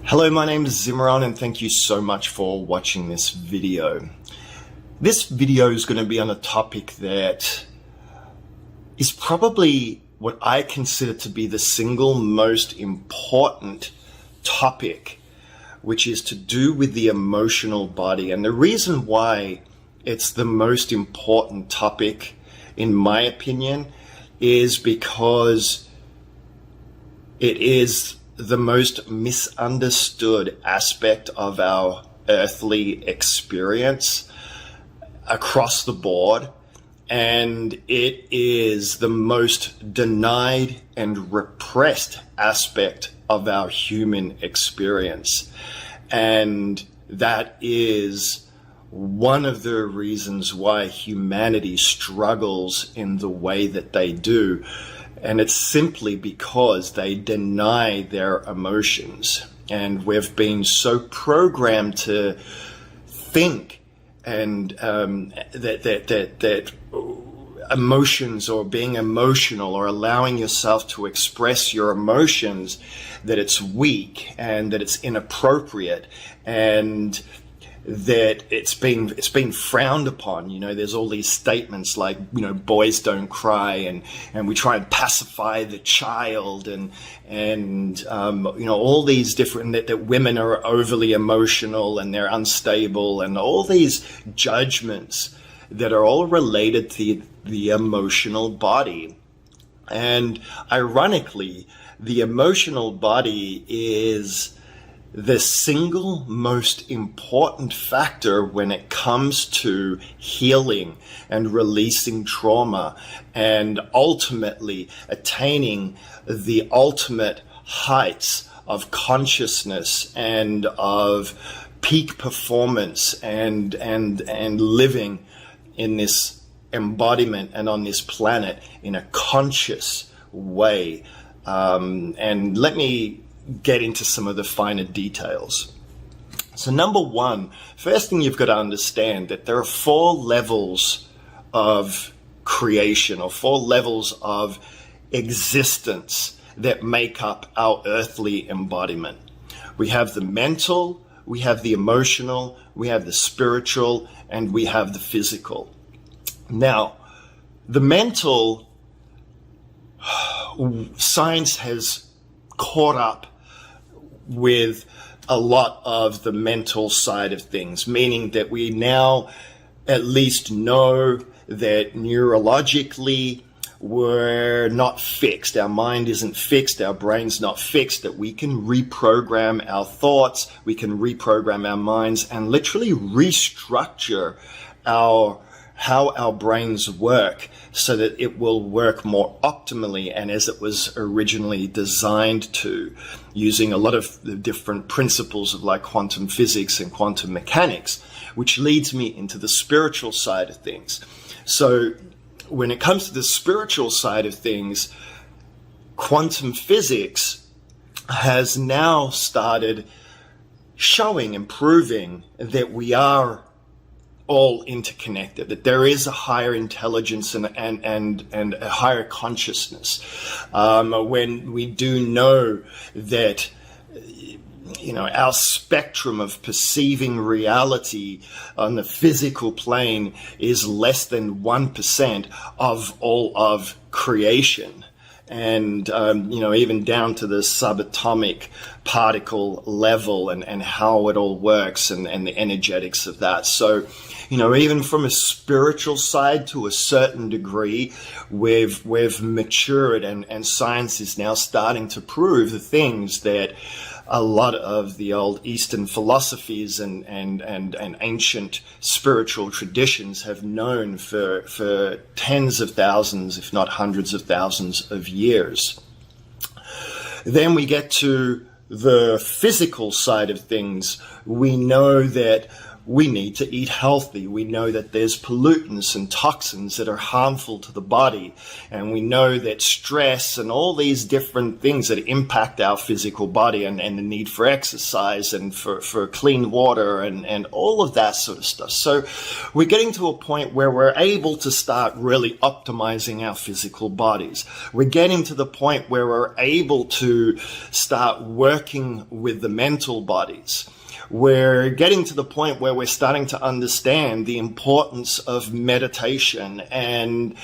Hello, my name is Zimmaron and thank you so much for watching this video. This video is going to be on a topic that is probably what I consider to be the single most important topic, which is to do with the emotional body. And the reason why it's the most important topic, in my opinion, is because it is the most misunderstood aspect of our earthly experience across the board, and it is the most denied and repressed aspect of our human experience. And that is one of the reasons why humanity struggles in the way that they do. And it's simply because they deny their emotions. And we've been so programmed to think and that emotions, or being emotional, or allowing yourself to express your emotions, that it's weak and that it's inappropriate, and that it's been frowned upon. You know, there's all these statements like, you know, boys don't cry, and we try and pacify the child, and you know, all these different, that women are overly emotional and they're unstable, and all these judgments that are all related to the emotional body. And ironically, the emotional body is the single most important factor when it comes to healing and releasing trauma, and ultimately attaining the ultimate heights of consciousness and of peak performance, and living in this embodiment and on this planet in a conscious way. And let me get into some of the finer details. So number one, first thing you've got to understand that there are 4 levels of creation, or 4 levels of existence that make up our earthly embodiment. We have the mental, we have the emotional, we have the spiritual, and we have the physical. Now, the mental, science has caught up with a lot of the mental side of things, meaning that we now at least know that neurologically we're not fixed. Our mind isn't fixed. Our brain's not fixed, that we can reprogram our thoughts, we can reprogram our minds, and literally restructure how our brains work so that it will work more optimally and as it was originally designed to, using a lot of the different principles of like quantum physics and quantum mechanics, which leads me into the spiritual side of things. So when it comes to the spiritual side of things, quantum physics has now started showing and proving that we are all interconnected, that there is a higher intelligence and a higher consciousness. When we do know that, you know, our spectrum of perceiving reality on the physical plane is less than 1% of all of creation. And, you know, even down to the subatomic particle level, and how it all works, and the energetics of that. So, you know, even from a spiritual side, to a certain degree, we've matured, and science is now starting to prove the things that a lot of the old Eastern philosophies and ancient spiritual traditions have known for tens of thousands, if not hundreds of thousands of years. Then we get to the physical side of things. We know that we need to eat healthy. We know that there's pollutants and toxins that are harmful to the body. And we know that stress and all these different things that impact our physical body, and the need for exercise and for clean water and all of that sort of stuff. So we're getting to a point where we're able to start really optimizing our physical bodies. We're getting to the point where we're able to start working with the mental bodies. We're getting to the point where we're starting to understand the importance of meditation and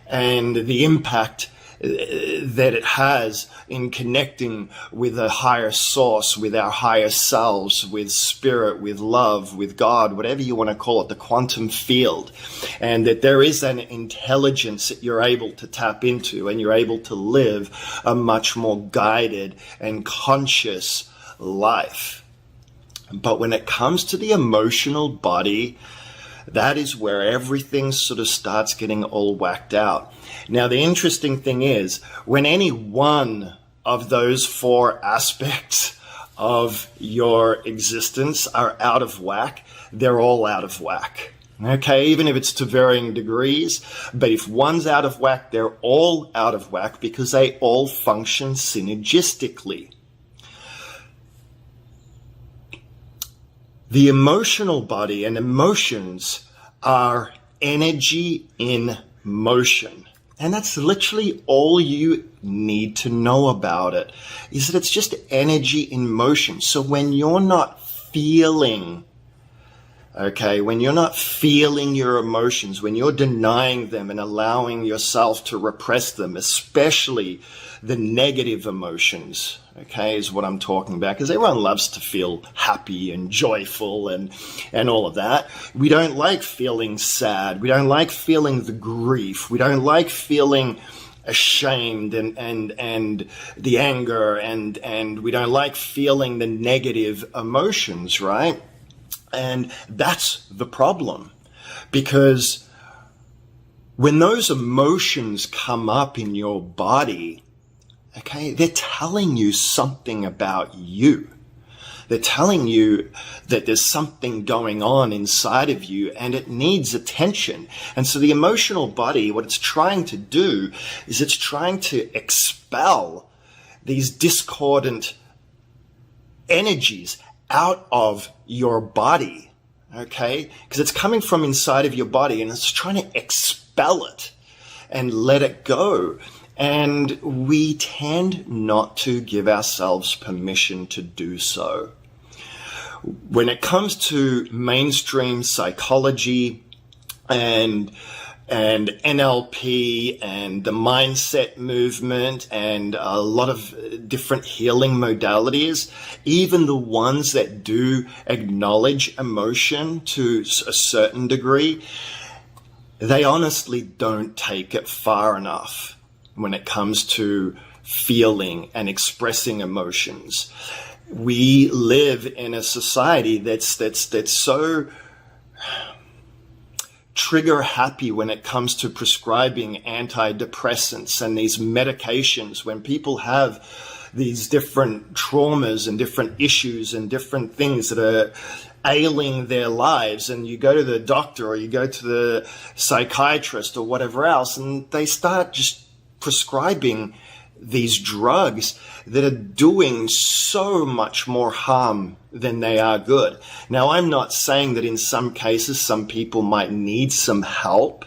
the impact that it has in connecting with a higher source, with our higher selves, with spirit, with love, with God, whatever you want to call it, the quantum field. And that there is an intelligence that you're able to tap into, and you're able to live a much more guided and conscious life. But when it comes to the emotional body, that is where everything sort of starts getting all whacked out. Now, the interesting thing is, when any one of those four aspects of your existence are out of whack, they're all out of whack. Okay, even if it's to varying degrees, but if one's out of whack, they're all out of whack because they all function synergistically. The emotional body and emotions are energy in motion. And that's literally all you need to know about it, is that it's just energy in motion. So when you're not feeling, when you're not feeling your emotions, when you're denying them and allowing yourself to repress them, especially the negative emotions, is what I'm talking about, because everyone loves to feel happy and joyful and all of that. We don't like feeling sad. We don't like feeling the grief. We don't like feeling ashamed and the anger and we don't like feeling the negative emotions, right? And that's the problem, because when those emotions come up in your body, they're telling you something about you. They're telling you that there's something going on inside of you and it needs attention. And so the emotional body, what it's trying to do is it's trying to expel these discordant energies out of your body, because it's coming from inside of your body and it's trying to expel it and let it go. And we tend not to give ourselves permission to do so. When it comes to mainstream psychology and NLP and the mindset movement and a lot of different healing modalities, even the ones that do acknowledge emotion to a certain degree, they honestly don't take it far enough when it comes to feeling and expressing emotions. We live in a society that's so trigger happy when it comes to prescribing antidepressants and these medications. When people have these different traumas and different issues and different things that are ailing their lives, and you go to the doctor or you go to the psychiatrist or whatever else, and they start just prescribing these drugs that are doing so much more harm than they are good. Now, I'm not saying that in some cases some people might need some help,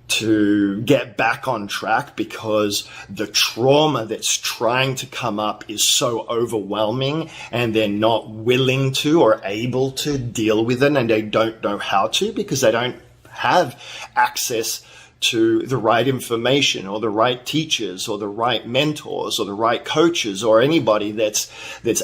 to get back on track, because the trauma that's trying to come up is so overwhelming and they're not willing to or able to deal with it, and they don't know how to because they don't have access to the right information or the right teachers or the right mentors or the right coaches or anybody that's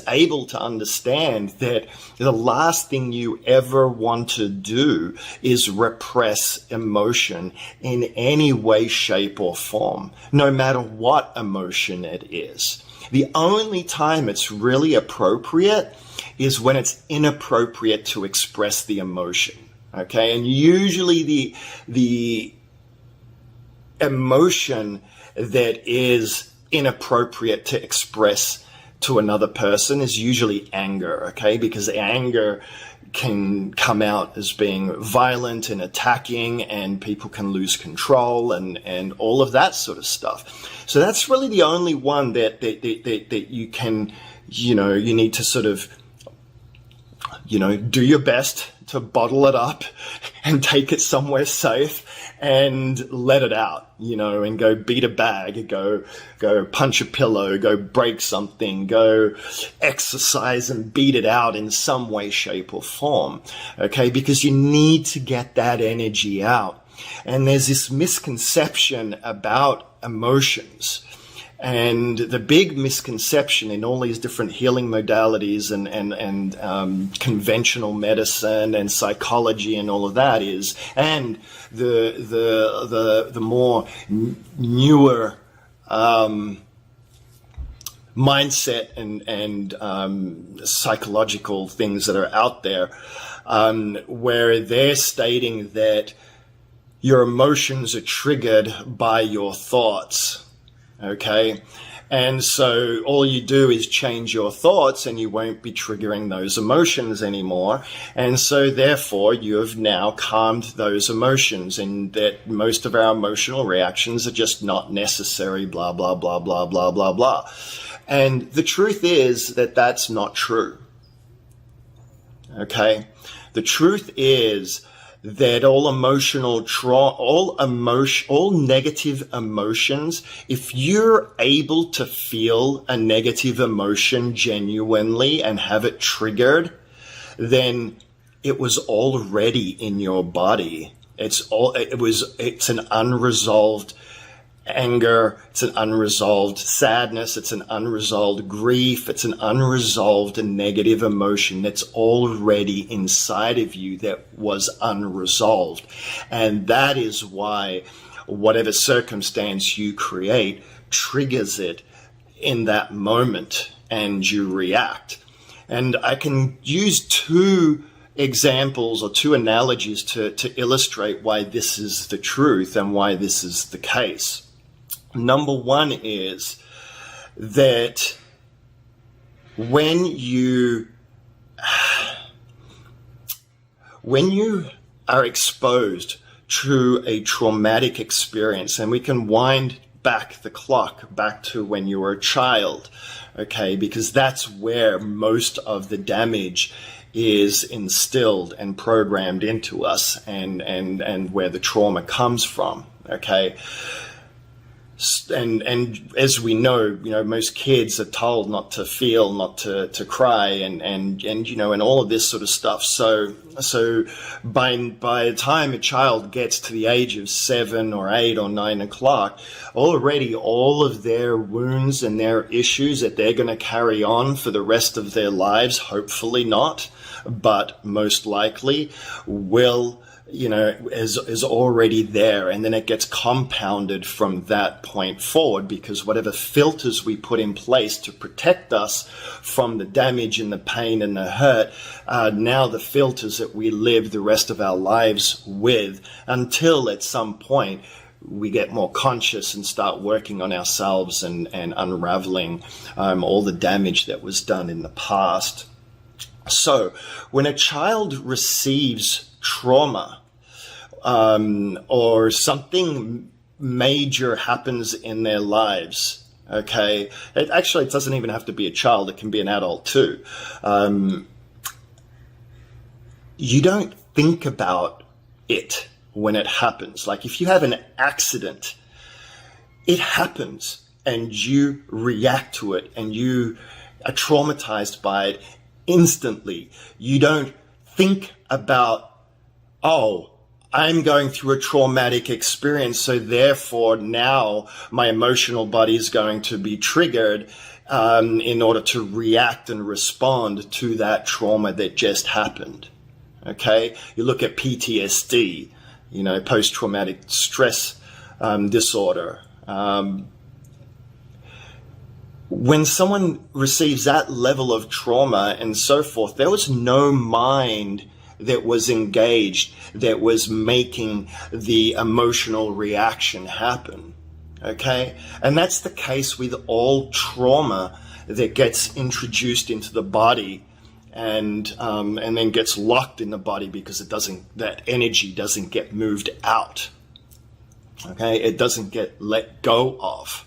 able to understand that the last thing you ever want to do is repress emotion in any way, shape, or form, no matter what emotion it is. The only time it's really appropriate is when it's inappropriate to express the emotion. And usually the emotion that is inappropriate to express to another person is usually anger, okay? Because anger can come out as being violent and attacking, and people can lose control and all of that sort of stuff. So that's really the only one that you can, you need to sort of, do your best to bottle it up and take it somewhere safe and let it out, and go beat a bag, go punch a pillow, go break something, go exercise and beat it out in some way, shape or form. Okay. Because you need to get that energy out. And there's this misconception about emotions. And the big misconception in all these different healing modalities and conventional medicine and psychology and all of that is, and the more newer mindset and psychological things that are out there, where they're stating that your emotions are triggered by your thoughts. Okay. And so all you do is change your thoughts and you won't be triggering those emotions anymore. And so therefore you have now calmed those emotions, and that most of our emotional reactions are just not necessary, blah, blah, blah, blah, blah, blah, blah. And the truth is that that's not true. Okay. The truth is that all negative emotions, if you're able to feel a negative emotion genuinely and have it triggered, then it was already in your body. It's an unresolved anger, it's an unresolved sadness, it's an unresolved grief, it's an unresolved and negative emotion that's already inside of you that was unresolved. And that is why whatever circumstance you create triggers it in that moment and you react. And I can use two examples or two analogies to illustrate why this is the truth and why this is the case. Number one is that when you are exposed to a traumatic experience, and we can wind back the clock back to when you were a child, okay, because that's where most of the damage is instilled and programmed into us, and where the trauma comes from, okay. And as we know, most kids are told not to feel, not to cry, and all of this sort of stuff. So by the time a child gets to the age of 7 or 8 or 9 o'clock, already all of their wounds and their issues that they're going to carry on for the rest of their lives, hopefully not, but most likely will, is already there. And then it gets compounded from that point forward, because whatever filters we put in place to protect us from the damage and the pain and the hurt are now the filters that we live the rest of our lives with, until at some point we get more conscious and start working on ourselves and unraveling all the damage that was done in the past. So when a child receives trauma, or something major happens in their lives, okay, it doesn't even have to be a child, it can be an adult too. You don't think about it when it happens. Like if you have an accident, it happens and you react to it and you are traumatized by it instantly. You don't think about, oh, I'm going through a traumatic experience, so therefore now my emotional body is going to be triggered in order to react and respond to that trauma that just happened. Okay? You look at PTSD, post-traumatic stress disorder. When someone receives that level of trauma and so forth, there was no mind that was engaged, that was making the emotional reaction happen, okay? And that's the case with all trauma that gets introduced into the body and then gets locked in the body because that energy doesn't get moved out. Okay, it doesn't get let go of.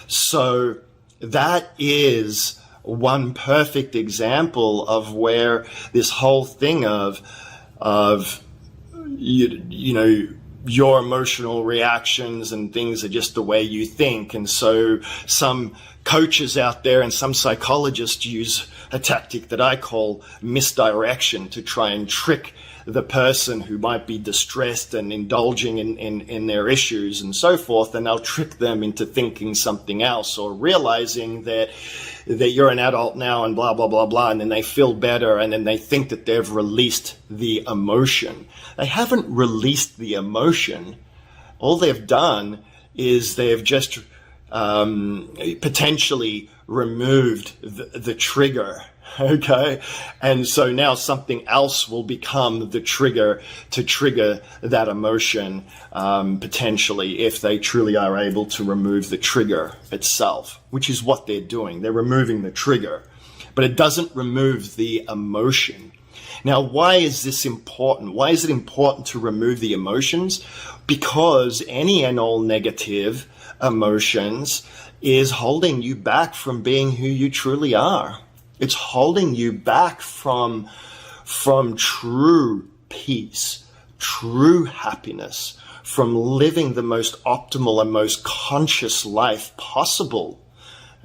So that is one perfect example of where this whole thing of you know, your emotional reactions and things are just the way you think. And so some coaches out there and some psychologists use a tactic that I call misdirection to try and trick the person who might be distressed and indulging in their issues and so forth, and they'll trick them into thinking something else or realizing that you're an adult now and blah, blah, blah, blah, and then they feel better and then they think that they've released the emotion. They haven't released the emotion. All they've done is they've just potentially removed the trigger. Okay, and so now something else will become the trigger to trigger that emotion, potentially, if they truly are able to remove the trigger itself, which is what they're doing. They're removing the trigger, but it doesn't remove the emotion. Now, why is this important? Why is it important to remove the emotions? Because any and all negative emotions is holding you back from being who you truly are. It's holding you back from true peace, true happiness, from living the most optimal and most conscious life possible.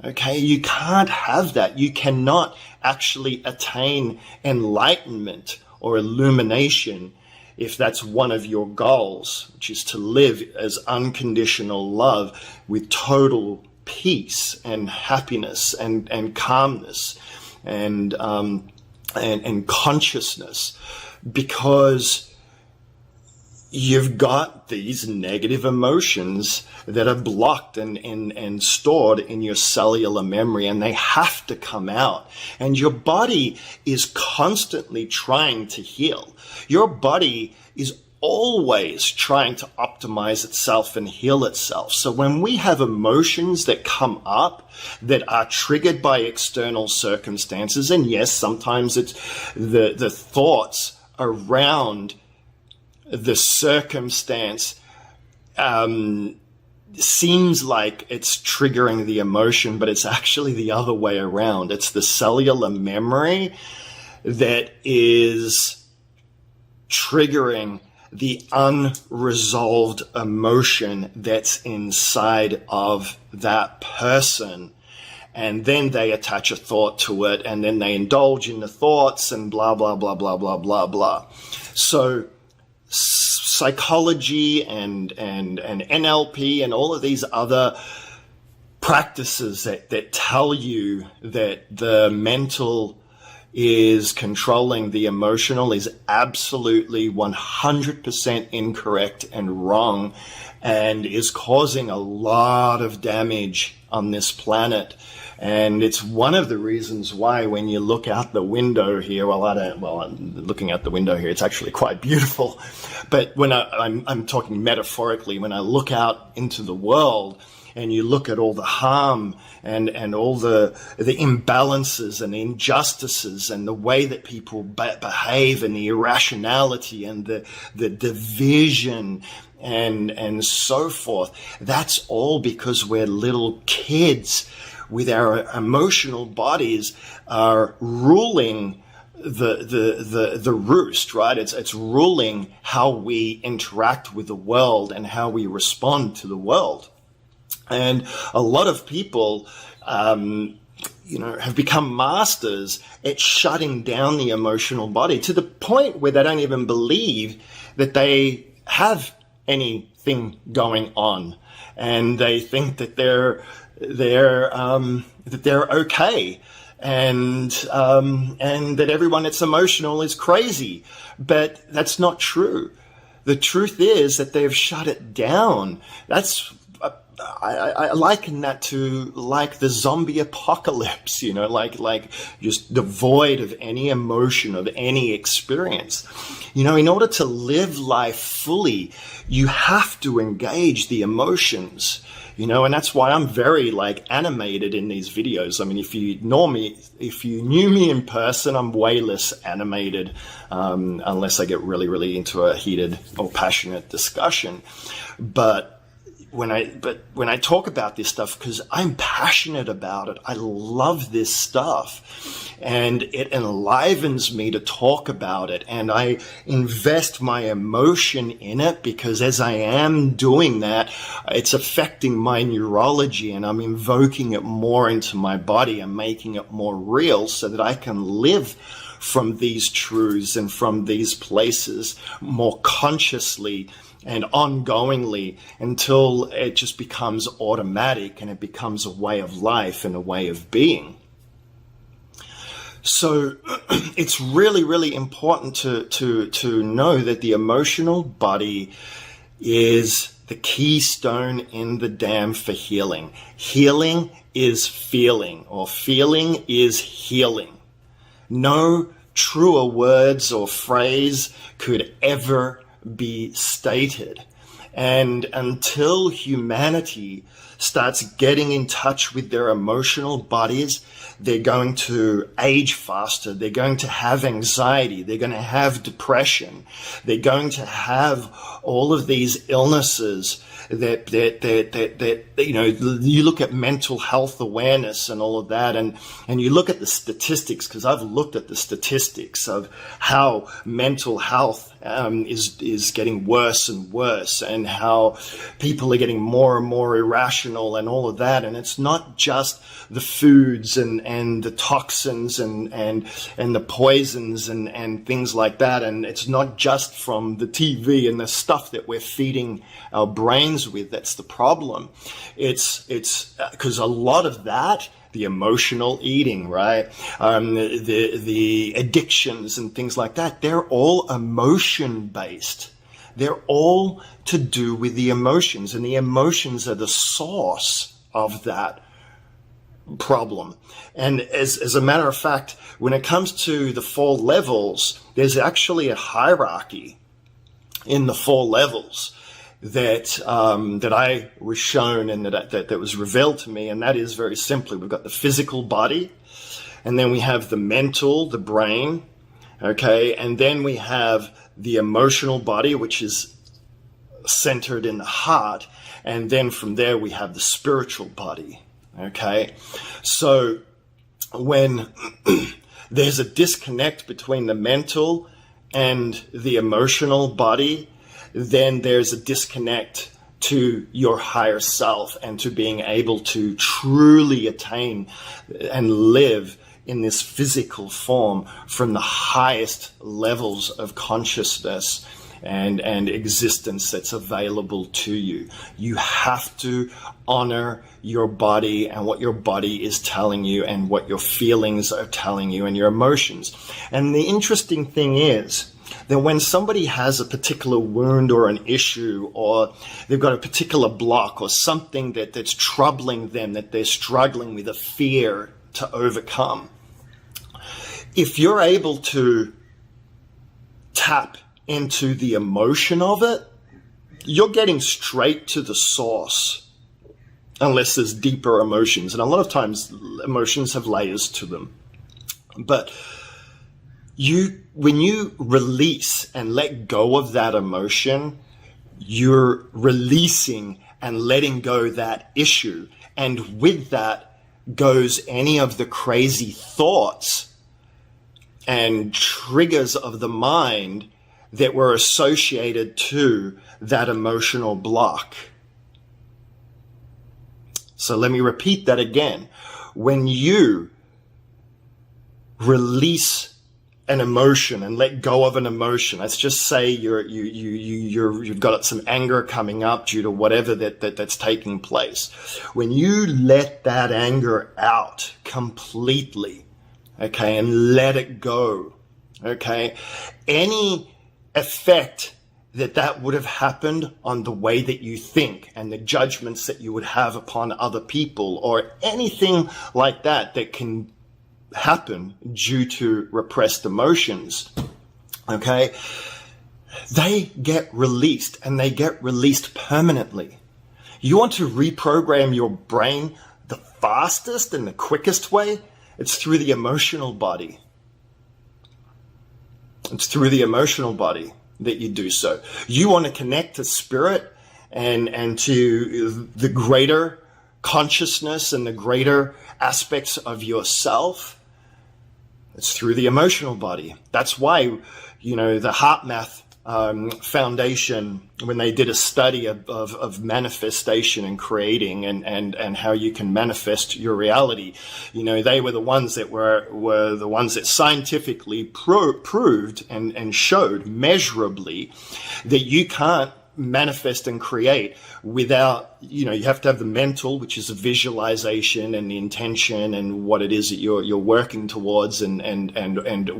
Okay, you can't have that. You cannot actually attain enlightenment or illumination if that's one of your goals, which is to live as unconditional love with total peace and happiness and calmness and consciousness, because you've got these negative emotions that are blocked and stored in your cellular memory, and they have to come out. And your body is constantly trying to heal. Your body is always trying to optimize itself and heal itself. So when we have emotions that come up that are triggered by external circumstances, and yes, sometimes it's the thoughts around the circumstance seems like it's triggering the emotion, but it's actually the other way around. It's the cellular memory that is triggering the unresolved emotion that's inside of that person. And then they attach a thought to it, and then they indulge in the thoughts and blah, blah, blah, blah, blah, blah, blah. So psychology and NLP and all of these other practices that tell you that the mental is controlling the emotional is absolutely 100% incorrect and wrong, and is causing a lot of damage on this planet. And it's one of the reasons why when you look out the window here, I'm looking out the window here, it's actually quite beautiful. But when I'm talking metaphorically, when I look out into the world and you look at all the harm and all the imbalances and injustices and the way that people behave and the irrationality and the division and so forth, that's all because we're little kids with our emotional bodies are ruling the roost, right? It's ruling how we interact with the world and how we respond to the world. And a lot of people, have become masters at shutting down the emotional body to the point where they don't even believe that they have anything going on, and they think that they're okay, and that everyone that's emotional is crazy. But that's not true. The truth is that they've shut it down. That's I liken that to like the zombie apocalypse, like just devoid of any emotion, of any experience. In order to live life fully, you have to engage the emotions. And that's why I'm very animated in these videos. I mean, if you knew me in person, I'm way less animated, unless I get really, really into a heated or passionate discussion. But when I talk about this stuff, because I'm passionate about it, I love this stuff, and it enlivens me to talk about it, and I invest my emotion in it, because as I am doing that, it's affecting my neurology, and I'm invoking it more into my body and making it more real so that I can live from these truths and from these places more consciously and ongoingly, until it just becomes automatic and it becomes a way of life and a way of being. So it's really, really important to know that the emotional body is the keystone in the dam for healing. Healing is feeling, or feeling is healing. No truer words or phrase could ever be stated. And until humanity starts getting in touch with their emotional bodies, they're going to age faster. They're going to have anxiety. They're going to have depression. They're going to have all of these illnesses that you look at mental health awareness and all of that, and you look at the statistics, because I've looked at the statistics of how mental health is getting worse and worse, and how people are getting more and more irrational and all of that. And it's not just the foods and the toxins and the poisons and things like that. And it's not just from the TV and the stuff that we're feeding our brains with that's the problem. It's because a lot of that, the emotional eating, right? The addictions and things like that, they're all emotion based. They're all to do with the emotions, and the emotions are the source of that problem. And as a matter of fact, when it comes to the 4 levels, there's actually a hierarchy in the 4 levels that I was shown and that was revealed to me, and that is very simply, we've got the physical body, and then we have the mental, the brain, okay, and then we have the emotional body, which is centered in the heart, and then from there we have the spiritual body, okay? So when there's a disconnect between the mental and the emotional body, then there's a disconnect to your higher self and to being able to truly attain and live in this physical form from the highest levels of consciousness and existence that's available to you. You have to honor your body and what your body is telling you and what your feelings are telling you and your emotions. And the interesting thing is that when somebody has a particular wound or an issue, or they've got a particular block or something that's troubling them, that they're struggling with, a fear to overcome, if you're able to tap into the emotion of it, you're getting straight to the source, unless there's deeper emotions. And a lot of times emotions have layers to them. But when you release and let go of that emotion, you're releasing and letting go that issue. And with that goes any of the crazy thoughts and triggers of the mind that were associated to that emotional block. So let me repeat that again. When you release an emotion and let go of an emotion, let's just say you've got some anger coming up due to whatever that's taking place. When you let that anger out completely, okay, and let it go, okay, any effect that would have happened on the way that you think and the judgments that you would have upon other people or anything like that that can happen due to repressed emotions, okay, they get released, and they get released permanently. You want to reprogram your brain the fastest and the quickest way? It's through the emotional body. It's through the emotional body that you do so. You want to connect to spirit and to the greater consciousness and the greater aspects of yourself. It's through the emotional body. That's why, the Heart Math Foundation, when they did a study of manifestation and creating and how you can manifest your reality, they were the ones that were the ones that scientifically proved and showed measurably that you can't manifest and create without, you have to have the mental, which is a visualization and the intention and what it is that you're working towards and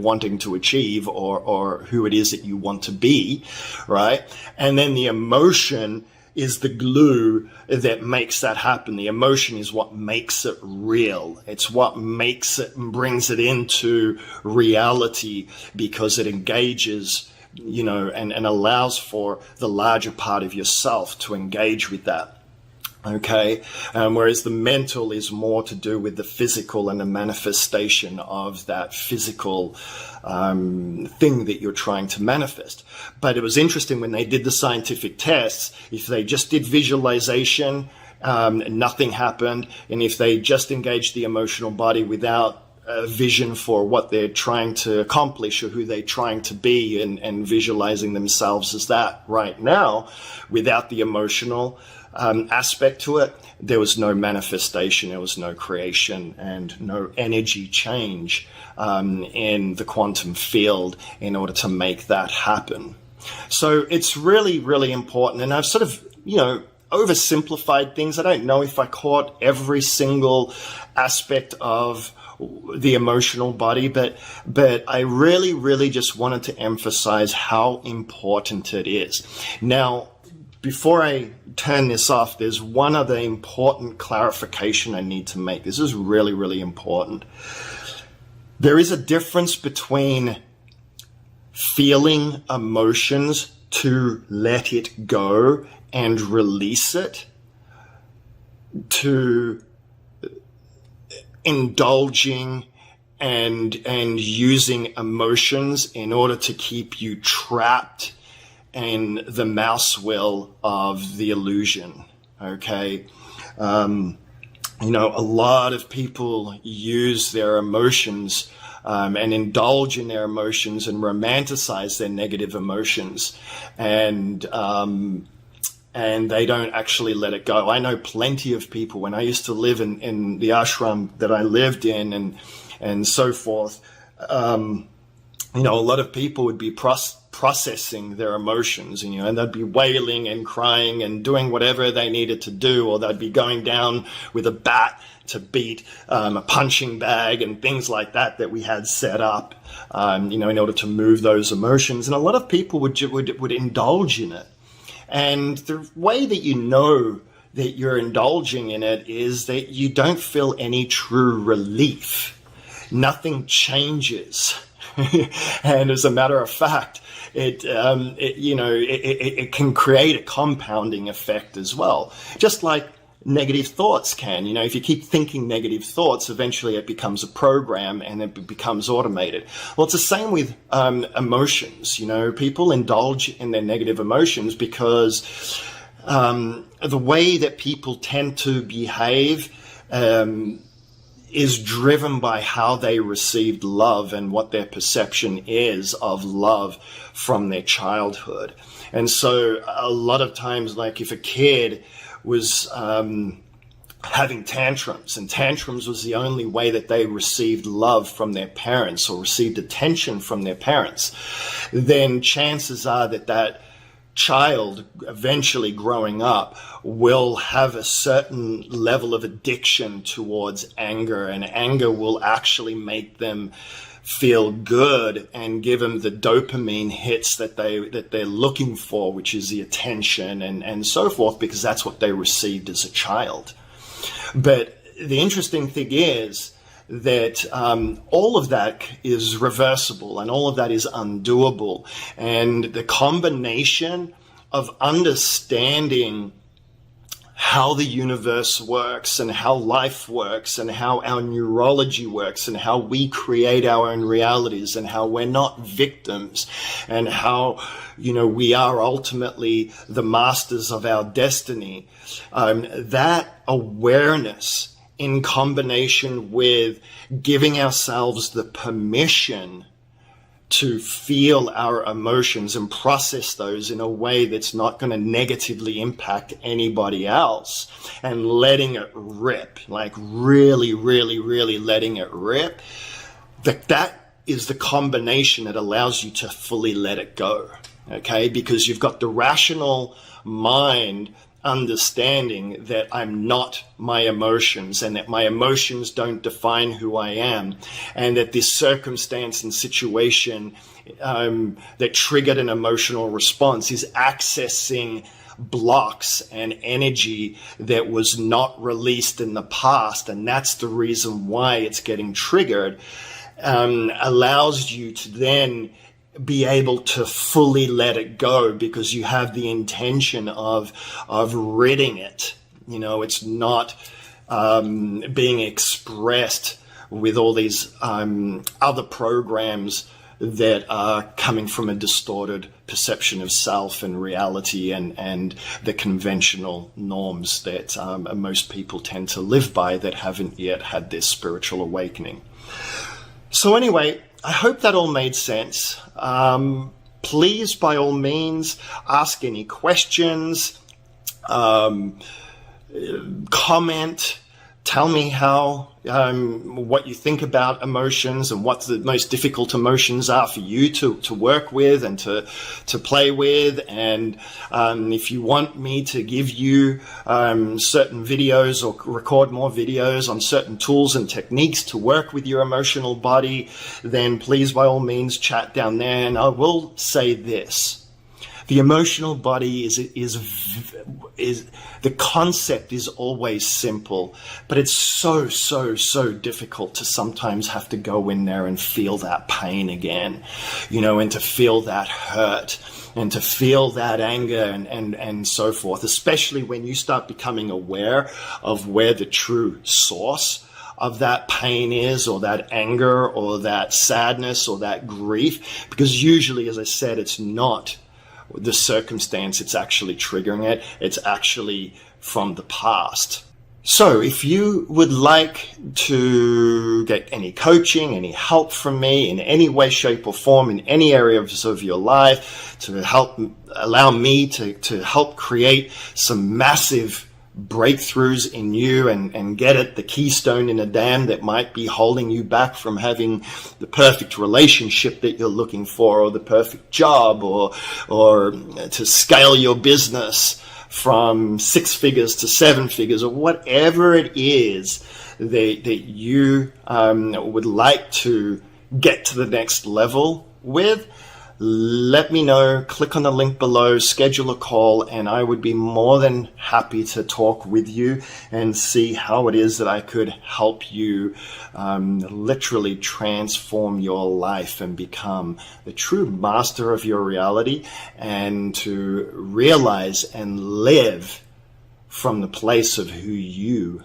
wanting to achieve or who it is that you want to be, right? And then the emotion is the glue that makes that happen. The emotion is what makes it real. It's what makes it and brings it into reality, because it engages and allows for the larger part of yourself to engage with that. Okay. Whereas the mental is more to do with the physical and the manifestation of that physical thing that you're trying to manifest. But it was interesting when they did the scientific tests, if they just did visualization, nothing happened. And if they just engaged the emotional body without a vision for what they're trying to accomplish or who they're trying to be and visualizing themselves as that right now, without the emotional aspect to it, there was no manifestation, there was no creation and no energy change in the quantum field in order to make that happen. So it's really, really important. And I've sort of, oversimplified things. I don't know if I caught every single aspect of the emotional body, but I really, really just wanted to emphasize how important it is. Now, before I turn this off, there's one other important clarification I need to make. This is really, really important. There is a difference between feeling emotions to let it go and release it, to indulging and using emotions in order to keep you trapped in the mouse wheel of the illusion. Okay. A lot of people use their emotions and indulge in their emotions and romanticize their negative emotions, and they don't actually let it go. I know plenty of people, when I used to live in the ashram that I lived in and so forth, a lot of people would be processing their emotions, and they'd be wailing and crying and doing whatever they needed to do, or they'd be going down with a bat to beat a punching bag and things like that we had set up, in order to move those emotions. And a lot of people would indulge in it. And the way that you know that you're indulging in it is that you don't feel any true relief. Nothing changes. And as a matter of fact, it can create a compounding effect as well. Just like negative thoughts can. If you keep thinking negative thoughts, eventually it becomes a program and it becomes automated. Well, it's the same with emotions. People indulge in their negative emotions because the way that people tend to behave is driven by how they received love and what their perception is of love from their childhood. And so a lot of times, like if a kid was having tantrums, and tantrums was the only way that they received love from their parents or received attention from their parents, then chances are that child eventually growing up will have a certain level of addiction towards anger, and anger will actually make them feel good and give them the dopamine hits that they're looking for, which is the attention and so forth, because that's what they received as a child. But the interesting thing is that all of that is reversible and all of that is undoable. And the combination of understanding how the universe works and how life works and how our neurology works and how we create our own realities and how we're not victims and how, we are ultimately the masters of our destiny. That awareness in combination with giving ourselves the permission to feel our emotions and process those in a way that's not going to negatively impact anybody else, and letting it rip, like really, really, really letting it rip, that is the combination that allows you to fully let it go, okay? Because you've got the rational mind understanding that I'm not my emotions and that my emotions don't define who I am, and that this circumstance and situation that triggered an emotional response is accessing blocks and energy that was not released in the past, and that's the reason why it's getting triggered, allows you to then be able to fully let it go, because you have the intention of ridding it. It's not being expressed with all these other programs that are coming from a distorted perception of self and reality and the conventional norms that most people tend to live by that haven't yet had this spiritual awakening. So anyway, I hope that all made sense. Please, by all means, ask any questions, comment, tell me what you think about emotions and what the most difficult emotions are for you to work with and to play with. And if you want me to give you certain videos or record more videos on certain tools and techniques to work with your emotional body, then please, by all means, chat down there. And I will say this. The emotional body is the concept is always simple, but it's so difficult to sometimes have to go in there and feel that pain again, and to feel that hurt and to feel that anger and so forth, especially when you start becoming aware of where the true source of that pain is, or that anger, or that sadness, or that grief, because usually, as I said, it's not the circumstance it's actually triggering it. It's actually from the past. So if you would like to get any coaching, any help from me in any way, shape or form, in any areas of your life, to help allow me to help create some massive breakthroughs in you and get at the keystone in a dam that might be holding you back from having the perfect relationship that you're looking for, or the perfect job, or to scale your business from 6 figures to 7 figures, or whatever it is that you would like to get to the next level with, let me know. Click on the link below, schedule a call, and I would be more than happy to talk with you and see how it is that I could help you literally transform your life and become the true master of your reality, and to realize and live from the place of who you